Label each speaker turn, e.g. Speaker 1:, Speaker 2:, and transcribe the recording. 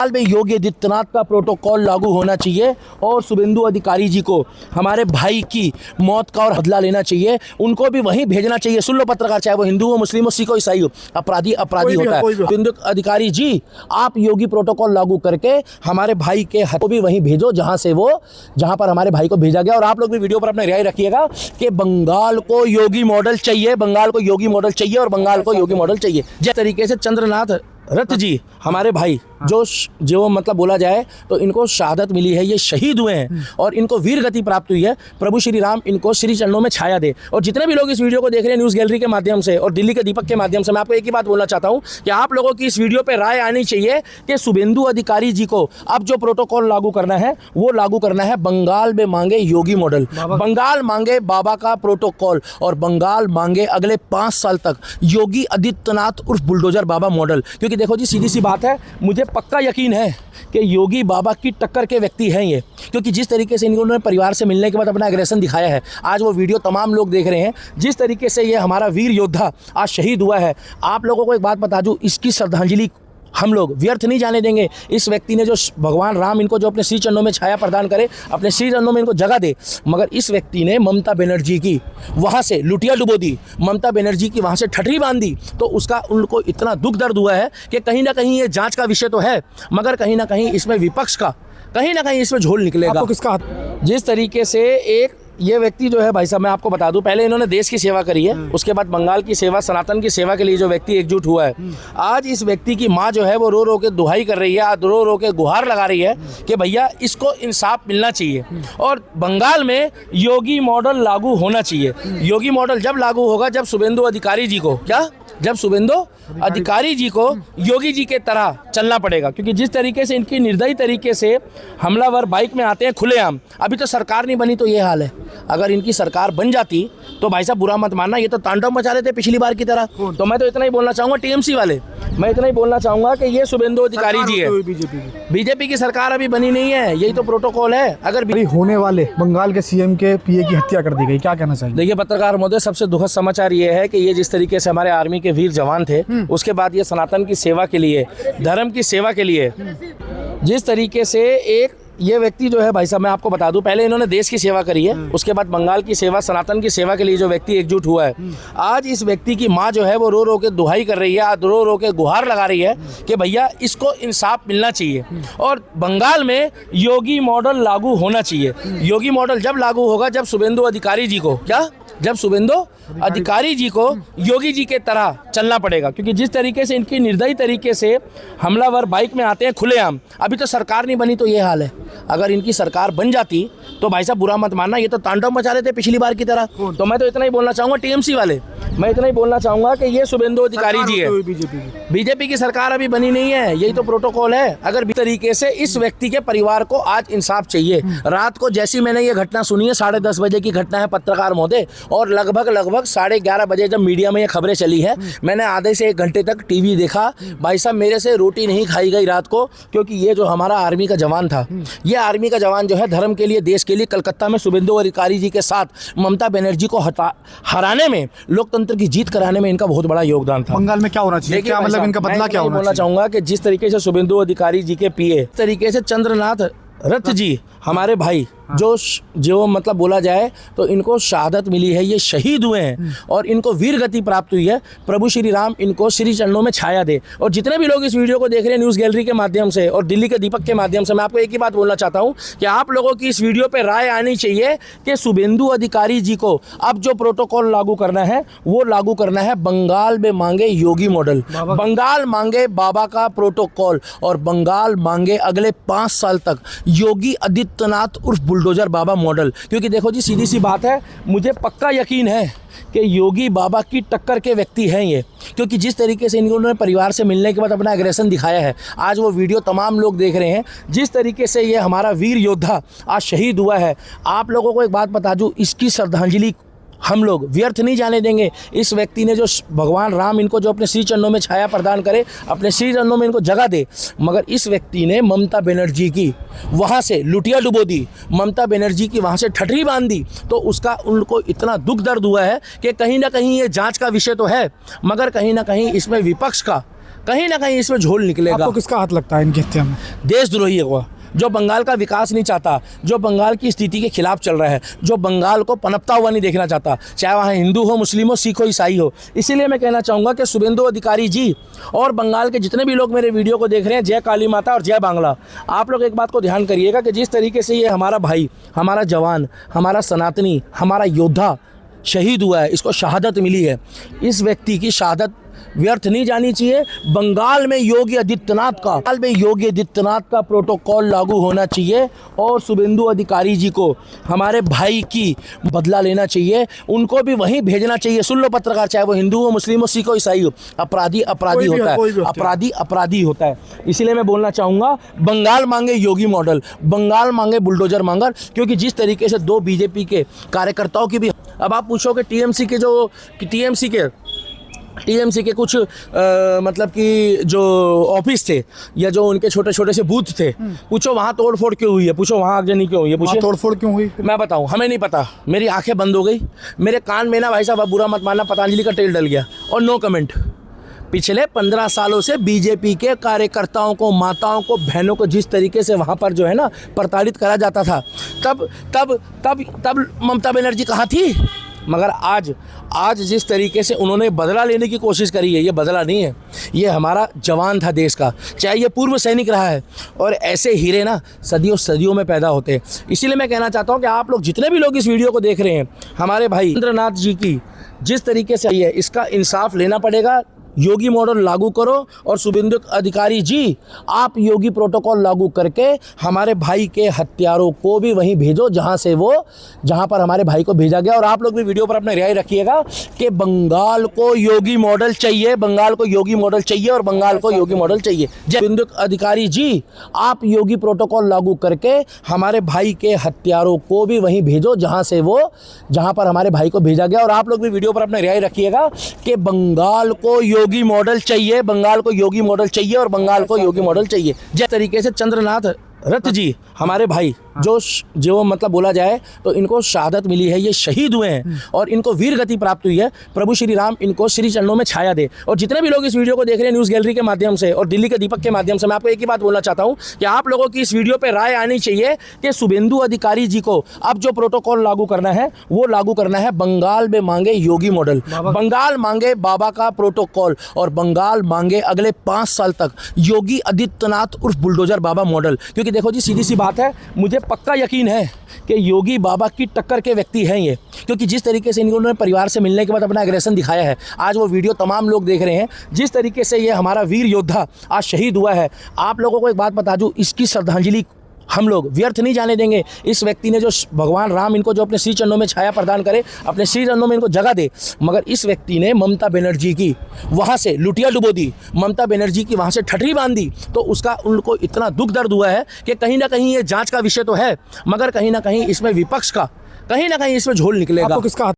Speaker 1: साल में योगी आदित्यनाथ का प्रोटोकॉल लागू होना चाहिए और शुभेंदु अधिकारी जी को हमारे भाई की मौत का और बदला लेना चाहिए। उनको भी वहीं भेजना चाहिए। सुन लो पत्रकार, चाहे वो हिंदू हो, मुस्लिम हो, सिख हो, ईसाई हो, अपराधी होता है। शुभेंदु अधिकारी जी, आप योगी प्रोटोकॉल लागू करके हमारे भाई के हाथों भी वहीं भेजो जहां पर हमारे भाई को भेजा गया। और आप लोग भी वीडियो पर अपने राय रखिएगा कि बंगाल को योगी मॉडल चाहिए, बंगाल को योगी मॉडल चाहिए और बंगाल को योगी मॉडल चाहिए। जिस तरीके से चंद्रनाथ रथ जी हमारे भाई जो मतलब बोला जाए तो इनको शहादत मिली है, ये शहीद हुए हैं और इनको वीर गति प्राप्त हुई है। प्रभु श्री राम इनको श्री चरणों में छाया दे। और जितने भी लोग इस वीडियो को देख रहे हैं न्यूज़ गैलरी के माध्यम से और दिल्ली के दीपक के माध्यम से, मैं आपको एक ही बात बोलना चाहता हूं कि आप लोगों की इस वीडियो पे राय आनी चाहिए कि शुभेंदु अधिकारी जी को अब जो प्रोटोकॉल लागू करना है वो लागू करना है बंगाल में मांगे योगी मॉडल, बंगाल मांगे बाबा का प्रोटोकॉल और बंगाल मांगे अगले 5 साल तक योगी आदित्यनाथ उर्फ बुलडोजर बाबा मॉडल। क्योंकि देखो जी, सीधी सी बात है, मुझे पक्का यकीन है कि योगी बाबा की टक्कर के व्यक्ति हैं ये। क्योंकि जिस तरीके से इन्होंने परिवार से मिलने के बाद अपना एग्रेशन दिखाया है, आज वो वीडियो तमाम लोग देख रहे हैं, जिस तरीके से ये हमारा वीर योद्धा आज शहीद हुआ है। आप लोगों को एक बात बता दूं, इसकी श्रद्धांजलि हम लोग व्यर्थ नहीं जाने देंगे। इस व्यक्ति ने जो भगवान राम इनको जो अपने श्री चरणों में छाया प्रदान करे, अपने श्री चरणों में इनको जगह दे, मगर इस व्यक्ति ने ममता बनर्जी की वहाँ से लुटिया डुबो दी, ममता बनर्जी की वहाँ से ठठरी बांध दी। तो उसका उनको इतना दुख दर्द हुआ है कि कहीं ना कहीं ये जांच का विषय तो है, मगर कहीं ना कहीं इसमें विपक्ष का कहीं ना कहीं इसमें झोल निकलेगा।
Speaker 2: आपको किसका?
Speaker 1: जिस तरीके से एक ये व्यक्ति जो है भाई साहब, मैं आपको बता दूं, पहले इन्होंने देश की सेवा करी है, उसके बाद बंगाल की सेवा, सनातन की सेवा के लिए जो व्यक्ति एकजुट हुआ है, आज इस व्यक्ति की माँ जो है वो रो रो के दुहाई कर रही है, आज रो रो के गुहार लगा रही है कि भैया इसको इंसाफ मिलना चाहिए और बंगाल में योगी मॉडल लागू होना चाहिए। योगी मॉडल जब लागू होगा जब शुभेंदु अधिकारी जी को जब शुभेंदु अधिकारी जी को योगी जी के तरह चलना पड़ेगा। क्योंकि जिस तरीके से इनकी निर्दयी तरीके से हमलावर बाइक में आते हैं खुलेआम, अभी तो सरकार नहीं बनी तो ये हाल है। अगर इनकी सरकार बन जाती तो भाई साहब बुरा मत मानना, ये तो तांडव मचा रहे थे पिछली बार की तरह। तो मैं तो इतना ही बोलना चाहूँगा, टीएमसी वाले, मैं इतना ही बोलना चाहूँगा कि ये शुभेंदु अधिकारी जी है। बीजेपी की सरकार अभी बनी नहीं है, यही तो प्रोटोकॉल है। अगर
Speaker 2: होने वाले बंगाल के सीएम के पीए की हत्या कर दी गई, क्या कहना चाहिए?
Speaker 1: देखिए पत्रकार महोदय, सबसे दुखद समाचार ये है कि ये जिस तरीके से हमारे आर्मी के वीर जवान थे, उसके बाद ये सनातन की सेवा के लिए, धर्म की सेवा के लिए, जिस तरीके से एक ये व्यक्ति जो है भाई साहब, मैं आपको बता दूं, पहले इन्होंने देश की सेवा करी है, उसके बाद बंगाल की सेवा, सनातन की सेवा के लिए जो व्यक्ति एकजुट हुआ है, आज इस व्यक्ति की माँ जो है वो रो रो के दुहाई कर रही है, आज रो रो के गुहार लगा रही है कि भैया इसको इंसाफ मिलना चाहिए और बंगाल में योगी मॉडल लागू होना चाहिए। योगी मॉडल जब लागू होगा जब शुभेंदु अधिकारी जी को जब शुभेंदु अधिकारी जी को योगी जी के तरह चलना पड़ेगा। क्योंकि जिस तरीके से इनकी निर्दयी तरीके से हमलावर बाइक में आते हैं खुलेआम, अभी तो सरकार नहीं बनी तो ये हाल है। अगर इनकी सरकार बन जाती तो भाई साहब बुरा मत मानना, ये तो तांडव मचा रहे थे पिछली बार की तरह। तो मैं तो इतना ही बोलना चाहूँगा, टीएमसी वाले, मैं इतना ही बोलना चाहूँगा कि ये शुभेंदु अधिकारी जी है। बीजेपी की सरकार अभी बनी नहीं है, यही तो प्रोटोकॉल है। अगर इस तरीके से इस व्यक्ति के परिवार को आज इंसाफ चाहिए। रात को जैसी मैंने ये घटना सुनी है, 10:30 बजे की घटना है पत्रकार महोदय, और लगभग 11:30 बजे जब मीडिया में ये खबरें चली है, मैंने आधे से 1 घंटे तक टीवी देखा। भाई साहब मेरे से रोटी नहीं खाई गई रात को, क्योंकि ये जो हमारा आर्मी का जवान था, ये आर्मी का जवान जो है धर्म के लिए, देश के लिए, कलकत्ता में शुभेंदु अधिकारी जी के साथ ममता बनर्जी को हराने में, लोकतंत्र की जीत कराने में इनका बहुत बड़ा योगदान था।
Speaker 2: बंगाल में क्या होना चाहिए, क्या मतलब इनका बदला क्या होना चाहिए?
Speaker 1: बोलना चाहूंगा कि जिस तरीके से शुभेंदु अधिकारी जी के पीए, तरीके से चंद्रनाथ रथ जी हमारे भाई जो मतलब बोला जाए तो इनको शहादत मिली है, ये शहीद हुए हैं और इनको वीर गति प्राप्त हुई है। प्रभु श्री राम इनको श्री चरणों में छाया दे। और जितने भी लोग इस वीडियो को देख रहे हैं न्यूज़ गैलरी के माध्यम से और दिल्ली के दीपक के माध्यम से, मैं आपको एक ही बात बोलना चाहता हूं कि आप लोगों की इस वीडियो पे राय आनी चाहिए कि शुभेंदु अधिकारी जी को अब जो प्रोटोकॉल लागू करना है वो लागू करना है बंगाल में मांगे योगी मॉडल, बंगाल मांगे बाबा का प्रोटोकॉल और बंगाल मांगे अगले 5 साल तक योगी आदित्यनाथ उर्फ बुलडोजर बाबा मॉडल। क्योंकि देखो जी, सीधी सी बात है, मुझे पक्का यकीन है कि योगी बाबा की टक्कर के व्यक्ति हैं ये। क्योंकि जिस तरीके से इन्होंने परिवार से मिलने के बाद अपना एग्रेशन दिखाया है, आज वो वीडियो तमाम लोग देख रहे हैं, जिस तरीके से ये हमारा वीर योद्धा आज शहीद हुआ है। आप लोगों को एक बात बता दूं, इसकी श्रद्धांजलि हम लोग व्यर्थ नहीं जाने देंगे। इस व्यक्ति ने जो भगवान राम इनको जो अपने श्री चरणों में छाया प्रदान करे, अपने श्री चरणों में इनको जगह दे, मगर इस व्यक्ति ने ममता बनर्जी की वहाँ से लुटिया डुबो दी, ममता बनर्जी की वहाँ से ठठरी बांध दी। तो उसका उनको इतना दुख दर्द हुआ है कि कहीं ना कहीं ये जांच का विषय तो है, मगर कहीं ना कहीं इसमें विपक्ष का कहीं ना कहीं इसमें झोल निकलेगा।
Speaker 2: आपको किसका हाथ लगता है इनकी हत्या में?
Speaker 1: देशद्रोही है वो, जो बंगाल का विकास नहीं चाहता, जो बंगाल की स्थिति के खिलाफ चल रहा है, जो बंगाल को पनपता हुआ नहीं देखना चाहता, चाहे वहाँ हिंदू हो, मुस्लिम हो, सिख हो, ईसाई हो। इसीलिए मैं कहना चाहूँगा कि शुभेंदु अधिकारी जी और बंगाल के जितने भी लोग मेरे वीडियो को देख रहे हैं, जय काली माता और जय बांग्ला, आप लोग एक बात को ध्यान करिएगा कि जिस तरीके से ये हमारा भाई, हमारा जवान, हमारा सनातनी, हमारा योद्धा शहीद हुआ है, इसको शहादत मिली है, इस व्यक्ति की शहादत व्यर्थ नहीं जानी चाहिए। बंगाल में योगी आदित्यनाथ का प्रोटोकॉल लागू होना चाहिए और शुभेंदु अधिकारी जी को, हमारे भाई की बदला लेना चाहिए, उनको भी वहीं भेजना चाहिए। सुन लो पत्रकार, चाहे वो हिंदू हो, मुस्लिम हो, सिख हो, ईसाई हो, अपराधी होता है, अपराधी होता है। इसीलिए मैं बोलना चाहूँगा, बंगाल मांगे योगी मॉडल, बंगाल मांगे बुलडोजर मांगर, क्योंकि जिस तरीके से दो बीजेपी के कार्यकर्ताओं की भी, अब आप पूछोगे टीएमसी के कुछ मतलब कि जो ऑफिस थे या जो उनके छोटे छोटे से बूथ थे, पूछो वहाँ तोड़ फोड़ क्यों हुई है, पूछो वहाँ आगजनी क्यों हुई है, पूछो
Speaker 2: तोड़ फोड़ क्यों हुई?
Speaker 1: मैं बताऊँ, हमें नहीं पता, मेरी आंखें बंद हो गई, मेरे कान में ना भाई साहब, बुरा मत मानना, पतंजलि का तेल डल गया और नो कमेंट। पिछले 15 सालों से बीजेपी के कार्यकर्ताओं को, माताओं को, बहनों को जिस तरीके से वहाँ पर जो है ना प्रताड़ित करा जाता था, तब ममता बनर्जी कहाँ थी? मगर आज जिस तरीके से उन्होंने बदला लेने की कोशिश करी है, ये बदला नहीं है, ये हमारा जवान था देश का, चाहे ये पूर्व सैनिक रहा है, और ऐसे हीरे ना सदियों में पैदा होते हैं। इसीलिए मैं कहना चाहता हूँ कि आप लोग जितने भी लोग इस वीडियो को देख रहे हैं, हमारे भाई इंद्रनाथ जी की जिस तरीके से है, इसका इंसाफ लेना पड़ेगा। योगी मॉडल लागू करो और शुभेंदु अधिकारी जी, आप योगी प्रोटोकॉल लागू करके हमारे भाई के हत्यारों को भी वहीं भेजो जहां पर हमारे भाई को भेजा गया। और आप लोग भी वीडियो पर अपने राय रखिएगा कि बंगाल को योगी मॉडल चाहिए, बंगाल को योगी मॉडल चाहिए और बंगाल को योगी मॉडल चाहिए। शुभेंदु अधिकारी जी, आप योगी प्रोटोकॉल लागू करके हमारे भाई के हत्यारों को भी वहीं भेजो जहां पर हमारे भाई को भेजा गया। और आप लोग भी वीडियो पर अपने राय रखिएगा कि बंगाल को योगी मॉडल चाहिए, बंगाल को योगी मॉडल चाहिए और बंगाल को योगी मॉडल चाहिए। जिस तरीके से चंद्रनाथ रथ जी, हमारे भाई, जो मतलब बोला जाए तो इनको शहादत मिली है, ये शहीद हुए हैं और इनको वीर गति प्राप्त हुई है। प्रभु श्री राम इनको श्री चरणों में छाया दे। और जितने भी लोग इस वीडियो को देख रहे हैं न्यूज़ गैलरी के माध्यम से और दिल्ली के दीपक के माध्यम से, मैं आपको एक ही बात बोलना चाहता हूं कि आप लोगों की इस वीडियो पे राय आनी चाहिए कि शुभेंदु अधिकारी जी को अब जो प्रोटोकॉल लागू करना है वो लागू करना है। बंगाल में मांगे योगी मॉडल, बंगाल मांगे बाबा का प्रोटोकॉल और बंगाल मांगे अगले 5 साल तक योगी आदित्यनाथ उर्फ बुलडोजर बाबा मॉडल। क्योंकि देखो जी, सीधी सी बात है, मुझे पक्का यकीन है कि योगी बाबा की टक्कर के व्यक्ति हैं ये, क्योंकि जिस तरीके से इन्होंने परिवार से मिलने के बाद अपना एग्रेशन दिखाया है, आज वो वीडियो तमाम लोग देख रहे हैं, जिस तरीके से ये हमारा वीर योद्धा आज शहीद हुआ है। आप लोगों को एक बात बता दूं, इसकी श्रद्धांजलि हम लोग व्यर्थ नहीं जाने देंगे। इस व्यक्ति ने जो भगवान राम इनको जो अपने श्री चरणों में छाया प्रदान करे, अपने श्री चरणों में इनको जगह दे, मगर इस व्यक्ति ने ममता बनर्जी की वहाँ से लुटिया डुबो दी, ममता बनर्जी की वहाँ से ठठरी बांध दी, तो उसका उनको इतना दुख दर्द हुआ है कि कहीं ना कहीं ये जांच का विषय तो है, मगर कहीं ना कहीं इसमें विपक्ष का, कहीं ना कहीं इसमें झोल निकलेगा।
Speaker 2: आपको किसका